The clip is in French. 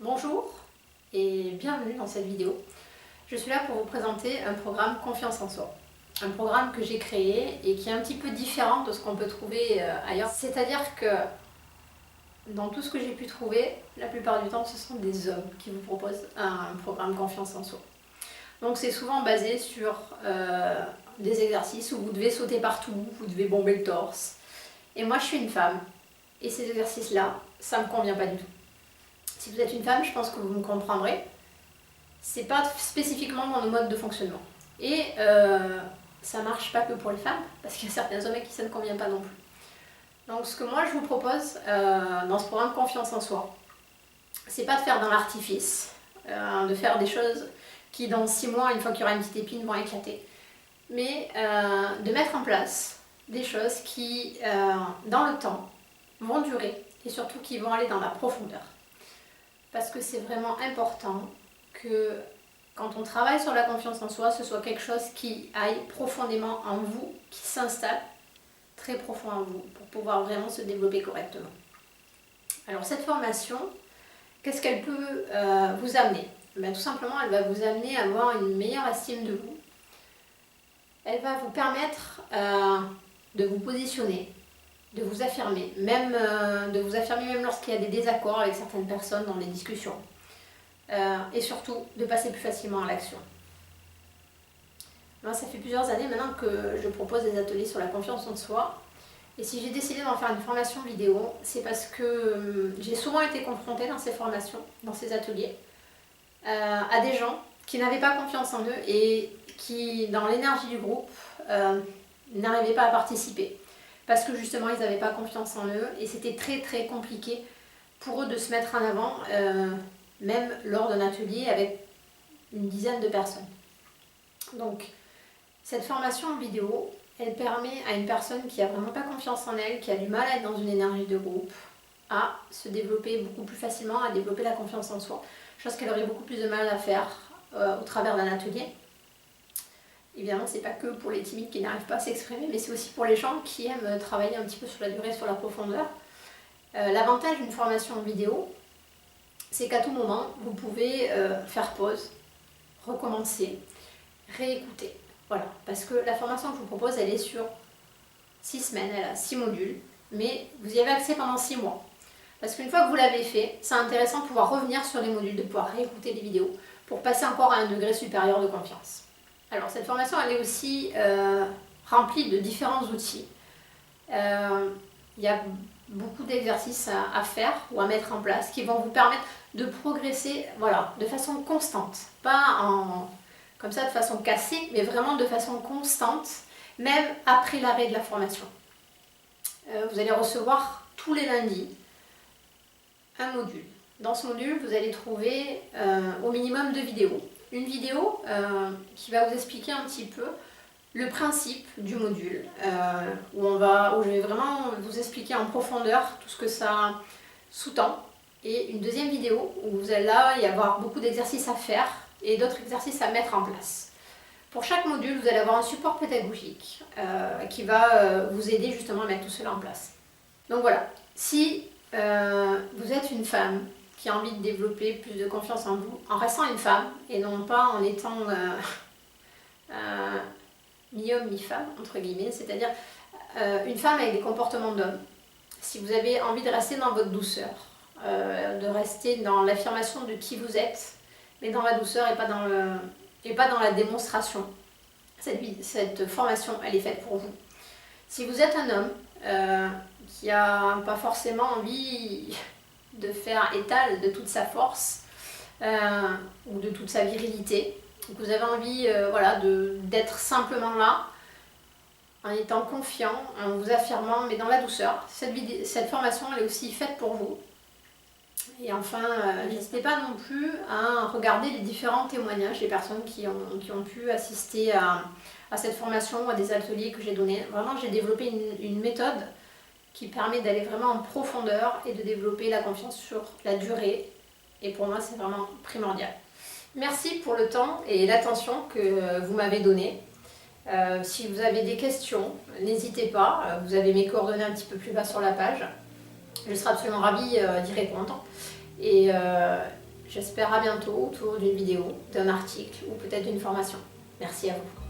Bonjour et bienvenue dans cette vidéo. Je suis là pour vous présenter un programme Confiance en soi. Un programme que j'ai créé et qui est un petit peu différent de ce qu'on peut trouver ailleurs. C'est-à-dire que dans tout ce que j'ai pu trouver, la plupart du temps ce sont des hommes qui vous proposent un programme Confiance en soi. Donc c'est souvent basé sur des exercices où vous devez sauter partout, vous devez bomber le torse. Et moi je suis une femme et ces exercices-là, ça ne me convient pas du tout. Si vous êtes une femme, je pense que vous me comprendrez. C'est pas spécifiquement dans nos modes de fonctionnement. Et ça marche pas que pour les femmes, parce qu'il y a certains hommes à qui ça ne convient pas non plus. Donc ce que moi je vous propose dans ce programme Confiance en soi, c'est pas de faire dans l'artifice, de faire des choses qui dans 6 mois, une fois qu'il y aura une petite épine, vont éclater. Mais de mettre en place des choses qui, dans le temps, vont durer et surtout qui vont aller dans la profondeur. Parce que c'est vraiment important que quand on travaille sur la confiance en soi, ce soit quelque chose qui aille profondément en vous, qui s'installe très profond en vous pour pouvoir vraiment se développer correctement. Alors cette formation, qu'est-ce qu'elle peut vous amener? Tout simplement, elle va vous amener à avoir une meilleure estime de vous. Elle va vous permettre de vous positionner, de vous affirmer, même lorsqu'il y a des désaccords avec certaines personnes dans les discussions. Et surtout, de passer plus facilement à l'action. Moi, ça fait plusieurs années maintenant que je propose des ateliers sur la confiance en soi. Et si j'ai décidé d'en faire une formation vidéo, c'est parce que j'ai souvent été confrontée dans ces formations, dans ces ateliers, à des gens qui n'avaient pas confiance en eux et qui, dans l'énergie du groupe, n'arrivaient pas à participer. Parce que justement, ils n'avaient pas confiance en eux et c'était très très compliqué pour eux de se mettre en avant, même lors d'un atelier avec une dizaine de personnes. Donc, cette formation en vidéo, elle permet à une personne qui n'a vraiment pas confiance en elle, qui a du mal à être dans une énergie de groupe, à se développer beaucoup plus facilement, à développer la confiance en soi, chose qu'elle aurait beaucoup plus de mal à faire au travers d'un atelier. Évidemment, c'est pas que pour les timides qui n'arrivent pas à s'exprimer, mais c'est aussi pour les gens qui aiment travailler un petit peu sur la durée, sur la profondeur. L'avantage d'une formation en vidéo, c'est qu'à tout moment, vous pouvez faire pause, recommencer, réécouter. Voilà, parce que la formation que je vous propose, elle est sur 6 semaines, elle a 6 modules, mais vous y avez accès pendant 6 mois. Parce qu'une fois que vous l'avez fait, c'est intéressant de pouvoir revenir sur les modules, de pouvoir réécouter les vidéos, pour passer encore à un degré supérieur de confiance. Alors cette formation, elle est aussi remplie de différents outils. Il y a beaucoup d'exercices à faire ou à mettre en place qui vont vous permettre de progresser, voilà, de façon constante, pas comme ça de façon cassée, mais vraiment de façon constante, même après l'arrêt de la formation. Vous allez recevoir tous les lundis un module. Dans ce module, vous allez trouver au minimum 2 vidéos. Une vidéo qui va vous expliquer un petit peu le principe du module, où je vais vraiment vous expliquer en profondeur tout ce que ça sous-tend. Et une deuxième vidéo où vous allez là y avoir beaucoup d'exercices à faire et d'autres exercices à mettre en place. Pour chaque module, vous allez avoir un support pédagogique qui va vous aider justement à mettre tout cela en place. Donc voilà, si vous êtes une femme qui a envie de développer plus de confiance en vous, en restant une femme et non pas en étant mi-homme, mi-femme, entre guillemets, c'est-à-dire une femme avec des comportements d'homme. Si vous avez envie de rester dans votre douceur, de rester dans l'affirmation de qui vous êtes, mais dans la douceur et pas dans la démonstration, cette formation, elle est faite pour vous. Si vous êtes un homme qui n'a pas forcément envie de faire étal de toute sa force ou de toute sa virilité, que vous avez envie d'être simplement là, en étant confiant, en vous affirmant, mais dans la douceur. Cette formation, elle est aussi faite pour vous. Et enfin, n'hésitez pas non plus à regarder les différents témoignages des personnes qui ont pu assister à cette formation ou à des ateliers que j'ai donnés. Vraiment, j'ai développé une méthode qui permet d'aller vraiment en profondeur et de développer la confiance sur la durée. Et pour moi, c'est vraiment primordial. Merci pour le temps et l'attention que vous m'avez donné. Si vous avez des questions, n'hésitez pas. Vous avez mes coordonnées un petit peu plus bas sur la page. Je serai absolument ravie d'y répondre. Et J'espère à bientôt autour d'une vidéo, d'un article ou peut-être d'une formation. Merci à vous.